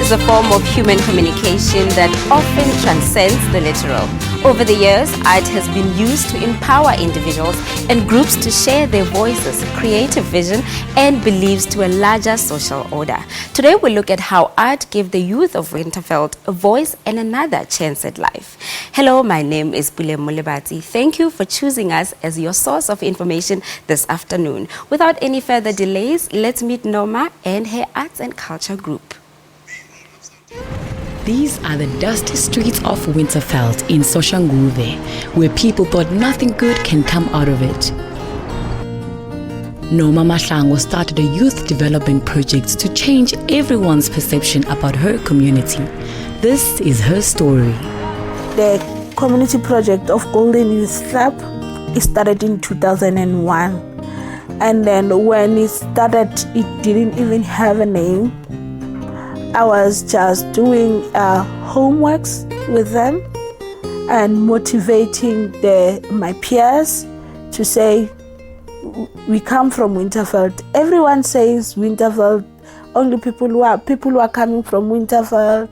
is a form of human communication that often transcends the literal. Over the years, art has been used to empower individuals and groups to share their voices, creative vision, and beliefs to a larger social order. Today, we look at how art gave the youth of Winterveld a voice and another chance at life. Hello, my name is Bule Mulebati. Thank you for choosing us as your source of information this afternoon. Without any further delays, let's meet Norma and her arts and culture group. These are the dusty streets of Winterveld in Soshanguve, where people thought nothing good can come out of it. Norma Mahlango started a youth development project to change everyone's perception about her community. This is her story. The community project of Golden Youth Club started in 2001. And then when it started, it didn't even have a name. I was just doing homeworks with them and motivating my peers to say, we come from Winterveld. Everyone says Winterveld. Only people who are coming from Winterveld,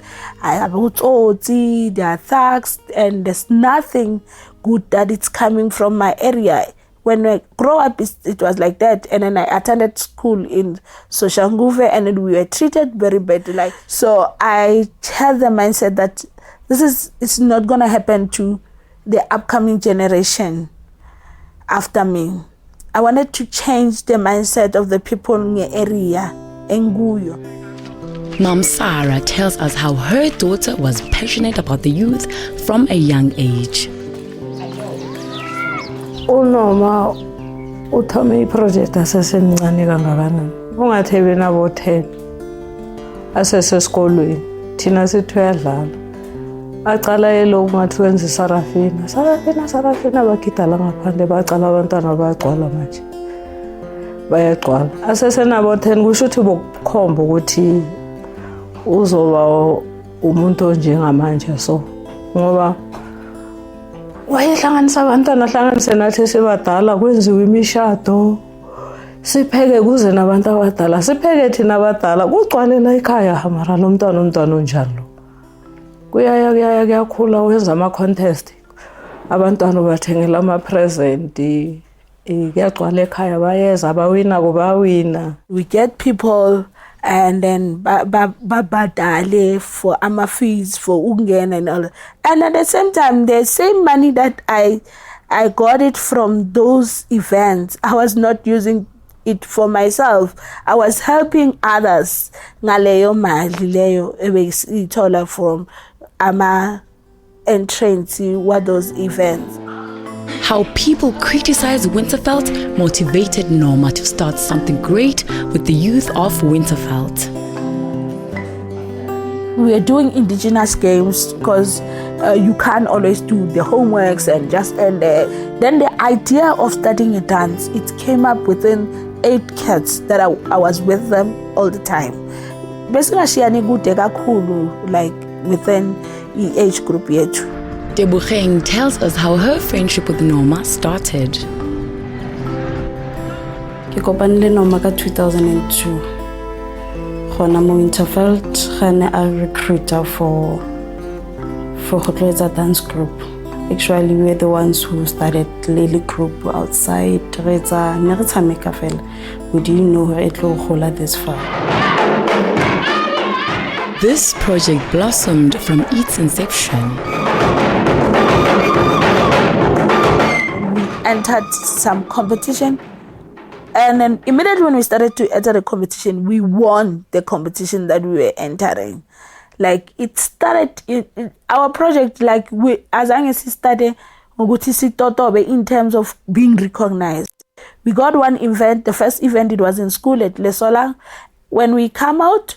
they are thugs, and there's nothing good that it's coming from my area. When I grew up, it was like that. And then I attended school in Soshanguve, and then we were treated very badly. So I had the mindset that it's not going to happen to the upcoming generation after me. I wanted to change the mindset of the people in the area, Nguyo. Mom Sarah tells us how her daughter was passionate about the youth from a young age. Unoma uthome iproject asesemncane kangakanani ungathi benabo 10 asesesikolweni thina sithu yadlala aqala yelo ngathi wenza sarafina bagidala ngaphandle bacala abantwana bayagcwala manje bayagcwala asesenabo 10 kusho ukuthi bokukhomba ukuthi uzoba umuntu njengamanje so ngoba wayehlanganisa abantwana ahlanganise nathi sibadala kwenziwe imishado sipheke kuze nabantu abadala sipheke thina abadala kugcwalela ekhaya mara lo mntwana onjalo kuyakhula wenza ama contest abantwana bathengela ama present kuyagcwala ekhaya bayeza bawina kubawina. We get people and then babadale for ama fees for ungena and all. And at the same time, the same money that I got it from those events, I was not using it for myself. I was helping others. Ngaleyo mali leyo ebeyithola from ama entrance what those events. How people criticized Winterveld motivated Norma to start something great with the youth of Winterveld. We are doing indigenous games because you can't always do the homeworks and just end there. Then the idea of starting a dance, it came up within 8 kids that I was with them all the time. Basically, like within the age group yethu. Bophelong tells us how her friendship with Norma started. Ke kopanile Norma ka 2002. Gona mo Winterveld gane a recruiter for Hotloetsa dance group. Actually, we're the ones who started Lily group outside. We didn't know her it will this far. This project blossomed from its inception. Entered some competition, and then immediately when we started to enter the competition, we won the competition that we were entering. Like it started our project, like we as long as it started in terms of being recognized. We got one event, the first event, it was in school at Lesola. When we come out,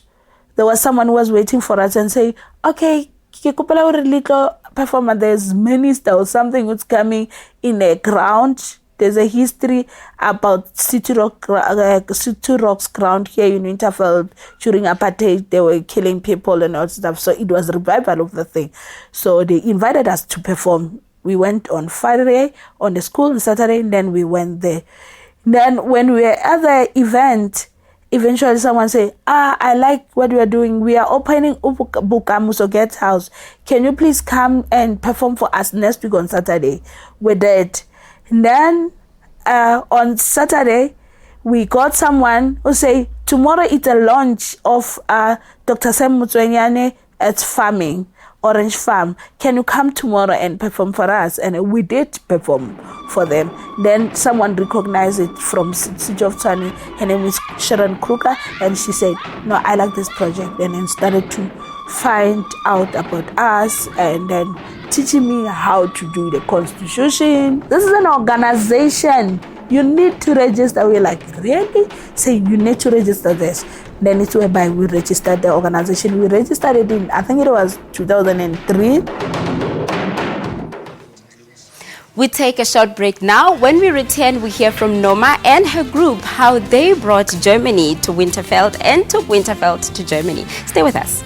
there was someone who was waiting for us and say, okay, little performance, there's many styles, something that's coming in a ground. There's a history about City Rock's ground here in Winterveld. During apartheid, they were killing people and all stuff. So it was a revival of the thing. So they invited us to perform. We went on Friday, on the school on Saturday, and then we went there. Then when we were at the event, eventually someone say, I like what we are doing. We are opening Bukamuso Guest House. Can you please come and perform for us next week on Saturday? We did. And then on Saturday, we got someone who say, tomorrow is a launch of Dr. Sam Mutswenyane at farming, Orange Farm. Can you come tomorrow and perform for us? And we did perform for them. Then someone recognized it from City of Tshwane. Her name is Sharon Kruger, and she said, no, I like this project, and then started to find out about us and then teaching me how to do the constitution. This is an organization. You need to register. We're like, really? Say you need to register this. Then it's whereby we registered the organization. We registered it in, I think it was 2003. We take a short break now. When we return, we hear from Noma and her group how they brought Germany to Winterfeld and took Winterfeld to Germany. Stay with us.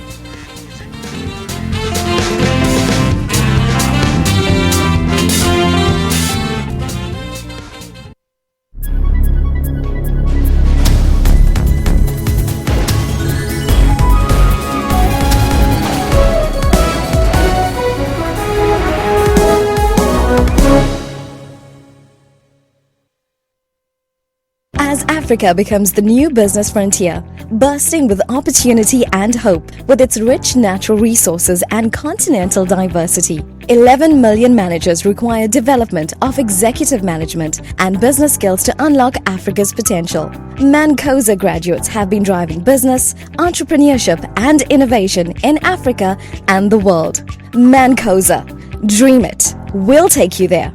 As Africa becomes the new business frontier, bursting with opportunity and hope, with its rich natural resources and continental diversity, 11 million managers require development of executive management and business skills to unlock Africa's potential. Mancosa graduates have been driving business, entrepreneurship and innovation in Africa and the world. Mancosa. Dream it. We'll take you there.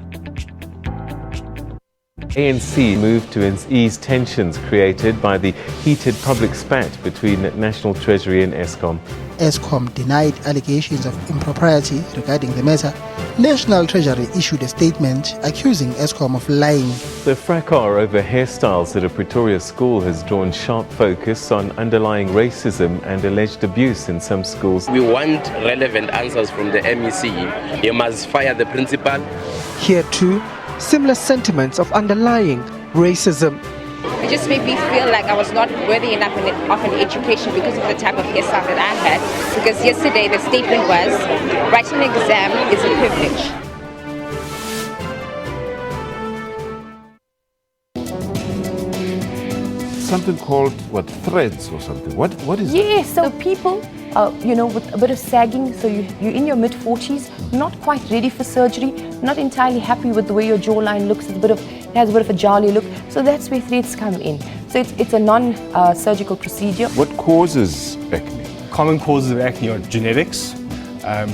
ANC moved to ease tensions created by the heated public spat between National Treasury and Eskom. Eskom denied allegations of impropriety regarding the matter. National Treasury issued a statement accusing Eskom of lying. The fracas over hairstyles at a Pretoria school has drawn sharp focus on underlying racism and alleged abuse in some schools. We want relevant answers from the MEC. You must fire the principal. Here too, similar sentiments of underlying racism. It just made me feel like I was not worthy enough of an education because of the type of hairstyle that I had. Because yesterday the statement was, writing an exam is a privilege. Something called, threads or something? What is that? Yeah, so people, with a bit of sagging, so you're in your mid-40s, not quite ready for surgery, not entirely happy with the way your jawline looks, it has a bit of a jolly look, so that's where threads come in. So it's a non-surgical procedure. What causes acne? Common causes of acne are genetics,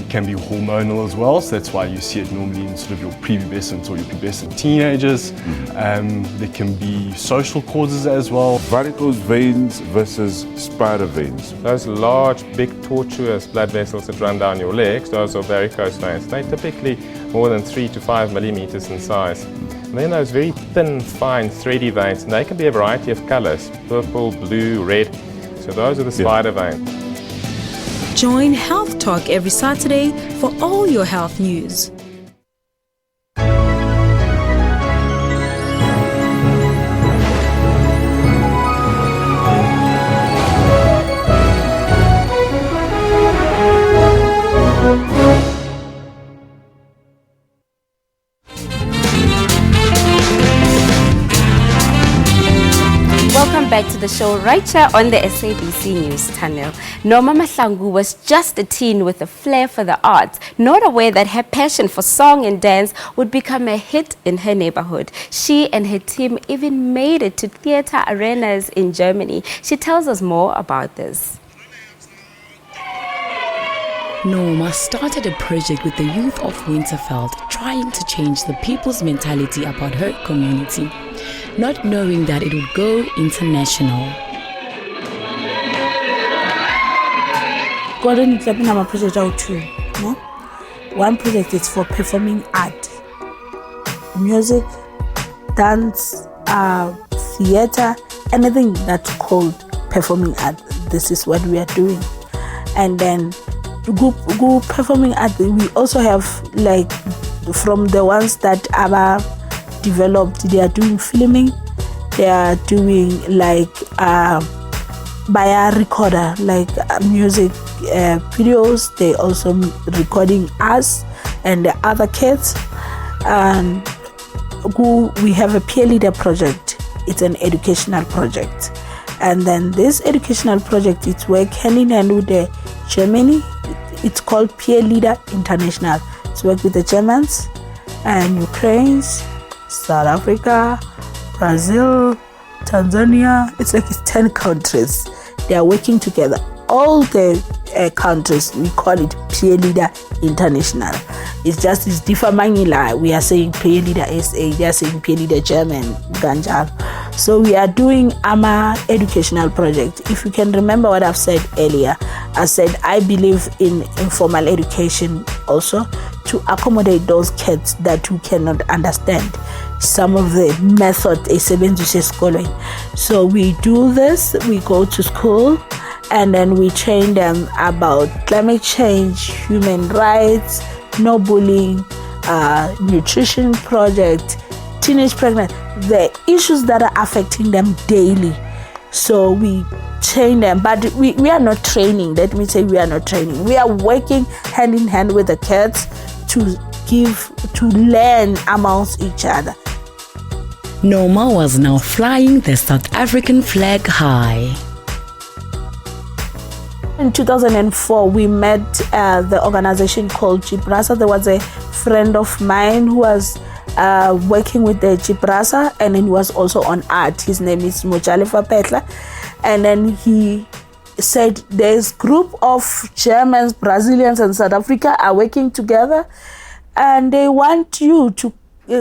can be hormonal as well, so that's why you see it normally in sort of your prepubescent or your pubescent teenagers. There can be social causes as well. Varicose veins versus spider veins. Those large, big, tortuous blood vessels that run down your legs, those are varicose veins. They're typically more than 3 to 5 millimeters in size. And then those very thin, fine, thready veins, and they can be a variety of colors, purple, blue, red. So those are the spider veins. Join Health Talk every Saturday for all your health news. Welcome back to the show right here on the SABC News channel. Noma Mahlangu was just a teen with a flair for the arts, not aware that her passion for song and dance would become a hit in her neighborhood. She and her team even made it to theater arenas in Germany. She tells us more about this. Noma started a project with the youth of Winterfeld, trying to change the people's mentality about her community, not knowing that it would go international. One project is for performing art, music, dance, theater, anything that's called performing art. This is what we are doing. And then go performing art, we also have, like, from the ones that are developed, they are doing filming, they are doing like via recorder, like music videos. They also recording us and the other kids. And we have a peer leader project. It's an educational project. And then this educational project, it's work hand in hand with the Germany. It's called Peer Leader International. It's work with the Germans and Ukrainians, South Africa, Brazil, Tanzania. It's 10 countries. They are working together. All the countries, we call it Peer Leader International. It's different manila. We are saying Peer Leader SA, they are saying Peer Leader German, Ganjar. So we are doing AMA educational project. If you can remember what I've said earlier, I said I believe in informal education also to accommodate those kids that who cannot understand some of the method esebenzise esikolweni. So we do this, we go to school, and then we train them about climate change, human rights, no bullying, nutrition project, teenage pregnancy, the issues that are affecting them daily. So we train them, but we are not training. Let me say we are not training. We are working hand in hand with the kids to learn amongst each other. Norma was now flying the South African flag high. In 2004, we met the organization called Gibrasa. There was a friend of mine who was working with the Gibrasa, and then he was also on art. His name is Mojalifa Petla. And then he said, there's group of Germans, Brazilians, and South Africa are working together, and they want you to,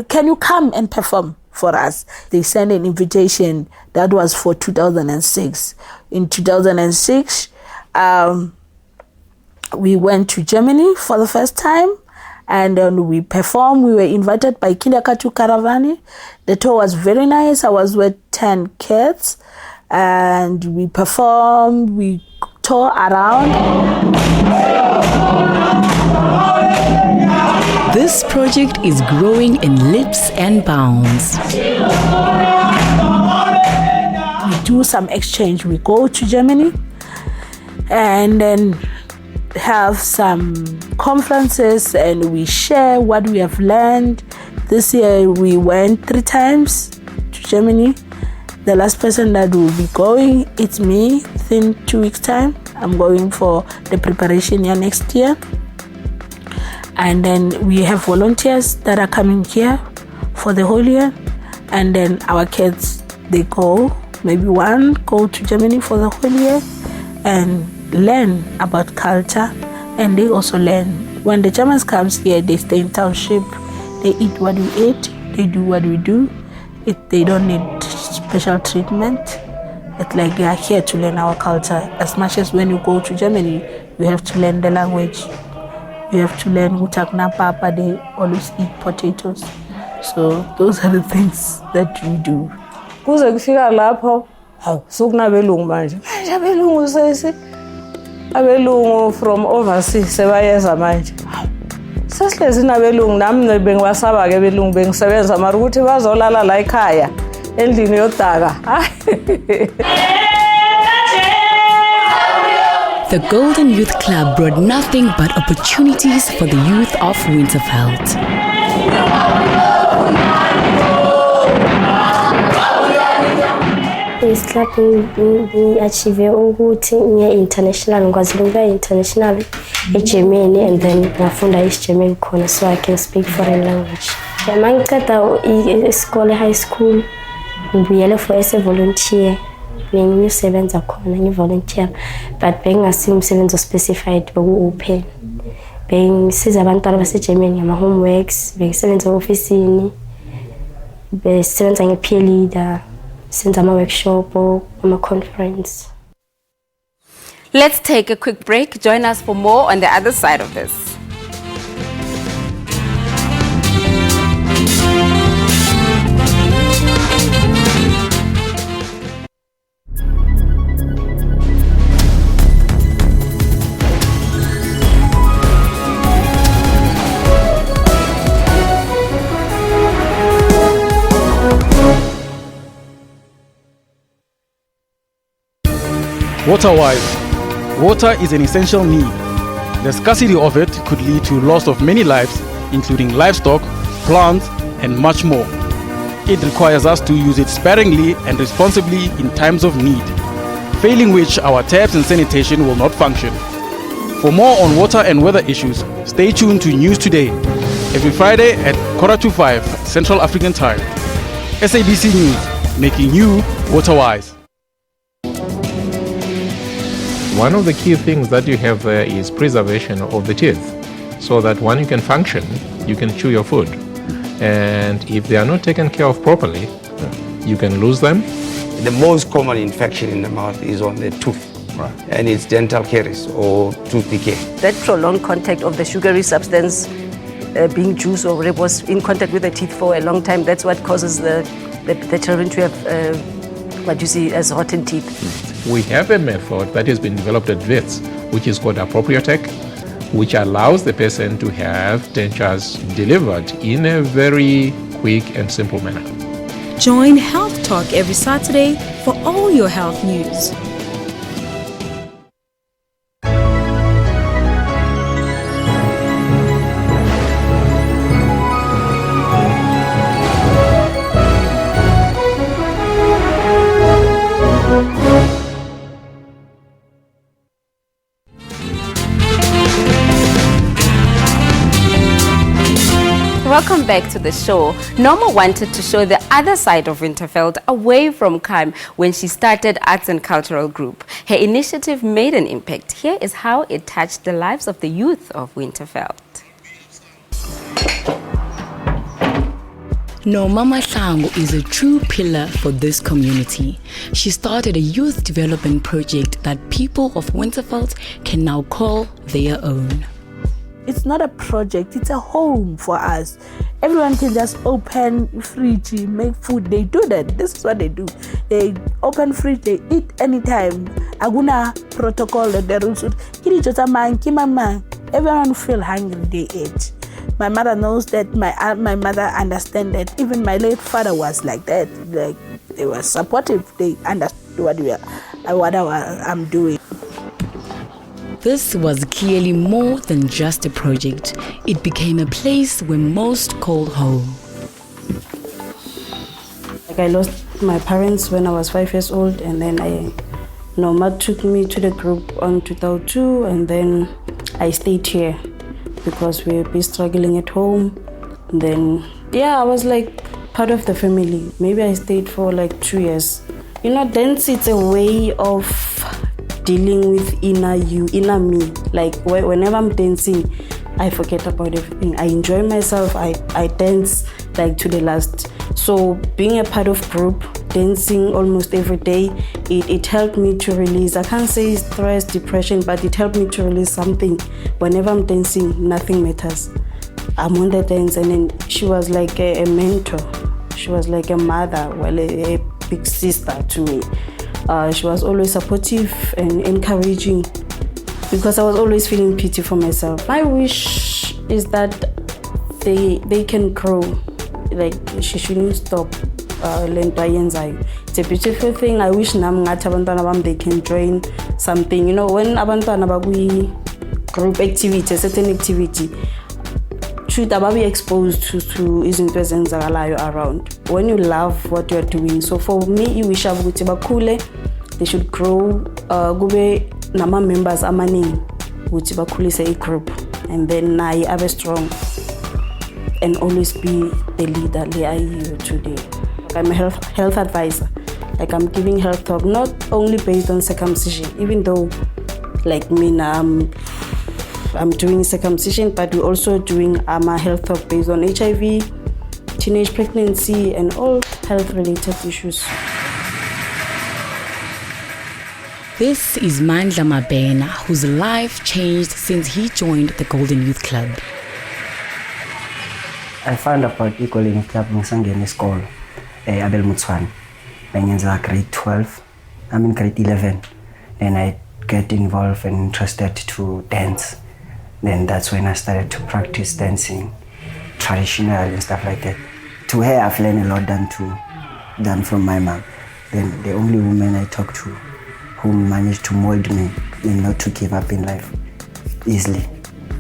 can you come and perform for us? They sent an invitation that was for 2006. In 2006, we went to Germany for the first time, and then we performed. We were invited by Kindakatu Karavani. The tour was very nice. I was with 10 kids, and we performed, we toured around. This project is growing in leaps and bounds. We do some exchange. We go to Germany and then have some conferences, and we share what we have learned. This year we went 3 times to Germany. The last person that will be going, it's me. Within 2 weeks time, I'm going for the preparation year next year. And then we have volunteers that are coming here for the whole year. And then our kids, they go, maybe one go to Germany for the whole year and learn about culture. And they also learn. When the Germans comes here, they stay in township. They eat what we eat. They do what we do. They don't need special treatment. It's like they are here to learn our culture. As much as when you go to Germany, you have to learn the language. You have to learn Utakna Papa. They always eat potatoes. So those are the things that we do. Kuze kufika lapho, sokunabelungu manje. Manje abelungu sesi. Abelungu from overseas sebayeza manje. Sesihlezi nabelungu nami bengiwasaba ke belungu bengisebenza mara ukuthi bazolala la ekhaya endlini yodaka. The Golden Youth Club brought nothing but opportunities for the youth of Winterveld. This club achieve ukuthi ngiye international, ngikwazi ukuya international eGermany, and then ngafunda isiGerman khona, so I can speak foreign language. Mangiceda isikole high school ngibuyele for as a volunteer. Bengisebenza khona ngivolunteer, but bengasi umsebenzi specified boku-open. Bengisiza abantwana baseGermany ngama homeworks, bengisebenza ofisini, besebenza nge-peer leader, senza ama-workshop, ama-conference. Let's take a quick break. Join us for more on the other side of this. Water-wise, water is an essential need. The scarcity of it could lead to loss of many lives, including livestock, plants, and much more. It requires us to use it sparingly and responsibly in times of need, failing which our taps and sanitation will not function. For more on water and weather issues, stay tuned to News Today, every Friday at 4:45 Central African Time. SABC News, making you water-wise. One of the key things that you have there is preservation of the teeth, so that when you can function, you can chew your food. And if they are not taken care of properly, you can lose them. The most common infection in the mouth is on the tooth, and it's dental caries or tooth decay. That prolonged contact of the sugary substance, being juice or whatever, was in contact with the teeth for a long time. That's what causes the children to have what you see as rotten teeth. We have a method that has been developed at VETS, which is called Appropriatech, which allows the person to have dentures delivered in a very quick and simple manner. Join Health Talk every Saturday for all your health news. Welcome back to the show. Norma wanted to show the other side of Winterveld away from crime when she started Arts and Cultural Group. Her initiative made an impact. Here is how it touched the lives of the youth of Winterveld. Norma Mahlangu is a true pillar for this community. She started a youth development project that people of Winterveld can now call their own. It's not a project, it's a home for us. Everyone can just open fridge, make food. They do that. This is what they do. They open fridge, they eat anytime. Aguna protocol, the rules. Everyone feel hungry, they eat. My mother knows that, my mother understands that. Even my late father was like that. Like, they were supportive. They understood what I'm doing. This was clearly more than just a project. It became a place where most called home. Like, I lost my parents when I was 5 years old, and then Norma took me to the group on 2002, and then I stayed here because we were struggling at home. And then, I was like part of the family. Maybe I stayed for like 2 years. Dance, it's a way of dealing with inner me. Like, whenever I'm dancing, I forget about everything. I enjoy myself. I dance like to the last. So being a part of group, dancing almost every day, it helped me to release, I can't say stress, depression, but it helped me to release something. Whenever I'm dancing, nothing matters. I'm on the dance, and then she was like a mentor. She was like a mother, a big sister to me. She was always supportive and encouraging, because I was always feeling pity for myself. My wish is that they can grow. Like, she shouldn't stop. It's a beautiful thing. I wish they can join something. When abantwana bakwi group activity, a certain activity, should be exposed to izinto ezenzakalayo around. When you love what you're doing. So for me, I wish they should grow. Kube nama members amaning ukuthi bakhulise a group, and then I have a strong and always be the leader I am today. I'm a health advisor. Like, I'm giving health talk not only based on circumcision, even though like me I'm doing circumcision, but we're also doing a health talk based on HIV, teenage pregnancy, and all health-related issues. This is Mandla Mabena, whose life changed since he joined the Golden Youth Club. I found about the Golden Youth Club in school, Abel Mutswan. Benyenza grade 12, I'm in grade 11. Then I get involved and interested to dance. Then that's when I started to practice dancing, traditional and stuff like that. To her, I've learned a lot than from my mom. Then the only woman I talk to who managed to mold me and not to give up in life easily.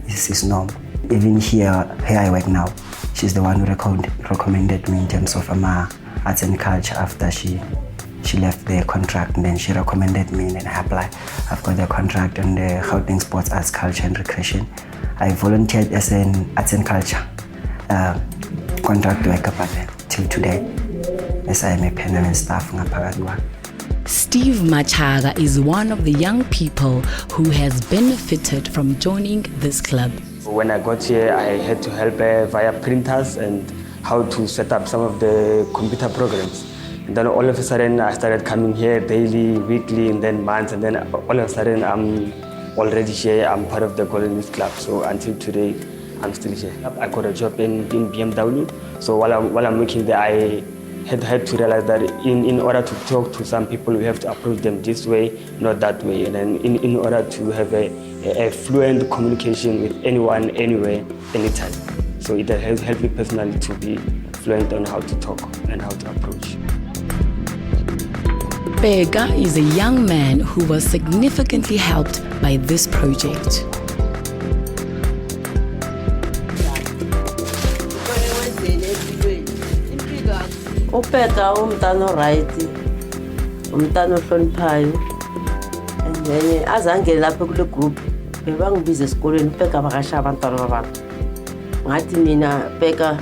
This is norm. Even here I work now, she's the one who recommended me in terms of arts and culture after she left the contract, and then she recommended me, and then I applied. I've got the contract on the Gauteng Sports, Arts, Culture and Recreation. I volunteered as an arts and culture contract worker, but till today, as I am a permanent staff. Steve Machaga is one of the young people who has benefited from joining this club. When I got here, I had to help via printers and how to set up some of the computer programs. And then all of a sudden, I started coming here daily, weekly, and then months. And then all of a sudden, I'm already here. I'm part of the Golden Youth Club. So until today, I'm still here. I got a job in BMW. So while I'm working there, I had to realize that in order to talk to some people, we have to approach them this way, not that way. And then in order to have a fluent communication with anyone, anywhere, anytime. So it has helped me personally to be fluent on how to talk and how to approach. Bega is a young man who was significantly helped by this project. Upeka umntana right, umntana ohloniphayo, and then azange lapho kule group bebangibiza esikoleni upeka bakasha abantwana babantu. Ngathi mina Beka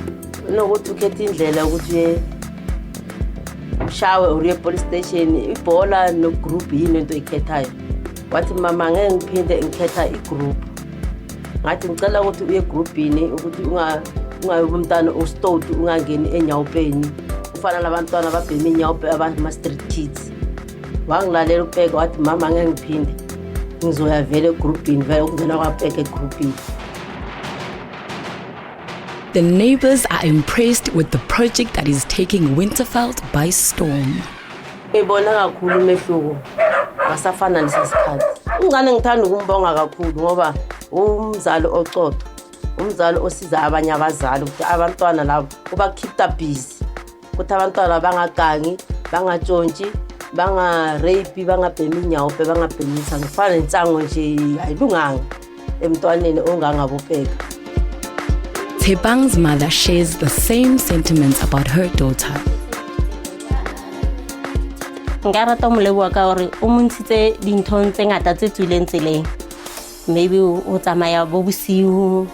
nokuthi ukhethe indlela ukuthi ushawe uriye police station ibhola no group yini into ikhethayo. Wathi mama ngeke ngiphinde ngikhetha igroup. Ngathi ngicela ukuthi uye groupini ukuthi ungabe umntana ostod ungangeni enyawupeni. Ufana labantwana babhema inyawupe abama street kids. Wangilalela uBheka wathi mama ngeke ngiphinde ngizoya vele egroupini vele ukungena kwaBheka egroupini. The neighbors are impressed with the project that is taking Winterveld by storm. Ngibona kakhulu umehluko ngasafana lesikhathi. Ungane ngithanda ukumbonga kakhulu ngoba umzali oqotho, umzali osiza abanye abazali ukuthi abantwana labo kuba keep busy. Ukuthi abantwana bangagangi, bangatshontshi, banga-rape, bangabhemi inyawupe, bangabhemisa. Ngifana nensango nje ayilunganga emntwaneni ongangabopeka. Tebang's mother shares the same sentiments about her daughter. Nka rata moleboa ka hore o montshitse dinthong tse ngata tse tswileng tseleng. Maybe o tsamaya bo bosiu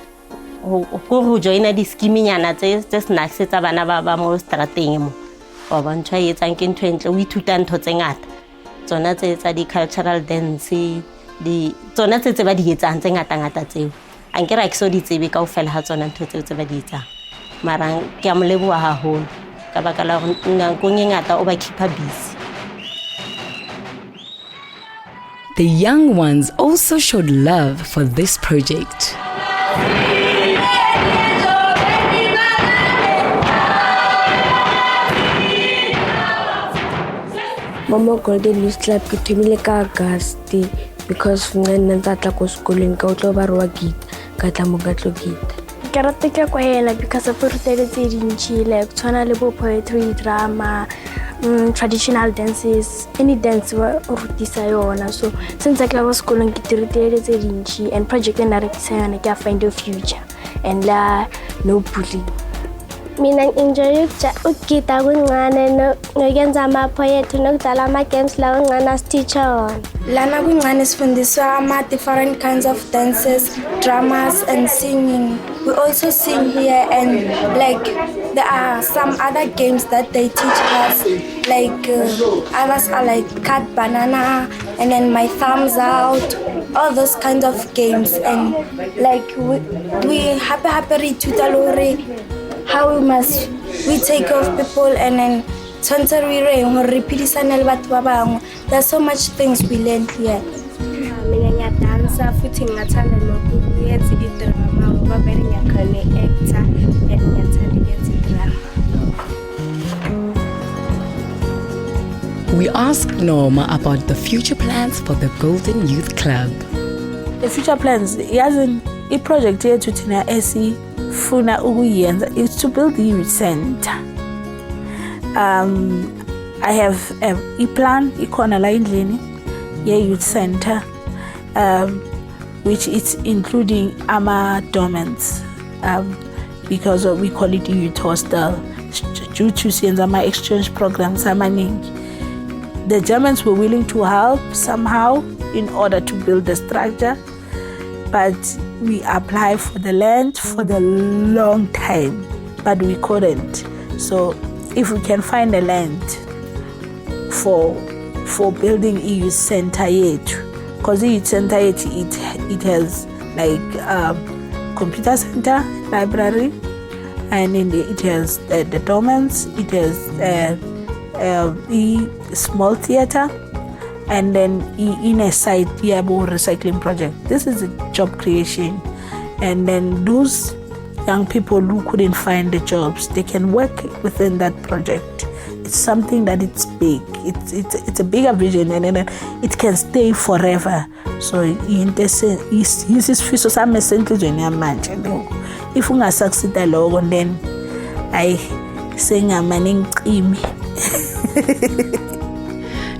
go joina di-scheme-nyana tse snacks tsa bana ba mo strateng mo. Wa bontshwa e etsang ke ntho entle, o ithuta ntho tse ngata. Tsona tse tsa di-cultural dance, tsona tse ba di etsang tse ngata-ngata tseo. Anke ra ke so di tsebe kaofela ha tsona ntho tseo tse ba di etsang. Mara ke a moleboa haholo ka baka la hore nakong e ngata o ba keepa busy. The young ones also showed love for this project. Mama Golden Youth Club ke thomile ka August because nna ntatla ko sekolong ka utlo ba rwa git ka tla mo ka tlo git. Ke rata ke kwa hela because of rutele tse dintsi like tswana le bo poetry, drama, traditional dances, any dance wa rutisa yona. So since I was sekolong ke rutele tse dintsi and project ena re kisa yona ke find a future and la no bullying. Mina enjoy ukugida kungane nokuyenza ama-poetry nokudlala ama-games la kungane asiteacher wona. Lana kungane sifundiswa ama-different kinds of dances, dramas and singing. We also sing here and like there are some other games that they teach us like others are like cut banana and then my thumbs out, all those kinds of games and like we happy re-ithuta lore how we take care of people and then there's so much things we learn here. Mina ngiyadansa futhi ngiyathanda nokuyenza idrama ngoba vele ngiyakhona actor and ngiyathanda ukuyenza idrama. We asked Norma about the future plans for the Golden Youth Club. The future plans, a project here to Tina SE Funa Uguyenza is to build a youth center. I have a plan, ikona la indlini, youth center, which is including ama-dormants, because we call it youth hostel due to my exchange programs. The Germans were willing to help somehow in order to build the structure, but we applied for the land for the long time, but we couldn't. So if we can find a land for building EU center yet, because EU center yet it has computer center, library, and it has the dormants, it has small theater, and then in a site recycling project. This is a job creation, and then those young people who couldn't find the jobs, they can work within that project. It's something that it's big. It's a bigger vision, and then it can stay forever. So isifiso sami esenhlizweni yamanje lokho. If ungasasucceed lokho, then sengamaningcimi.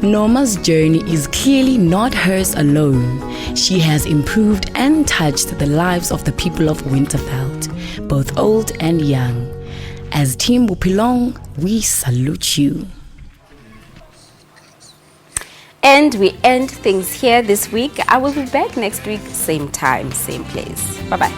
Norma's journey is clearly not hers alone. She has improved and touched the lives of the people of Winterveld, both old and young. As Team Bophelong, we salute you. And we end things here this week. I will be back next week, same time, same place. Bye-bye.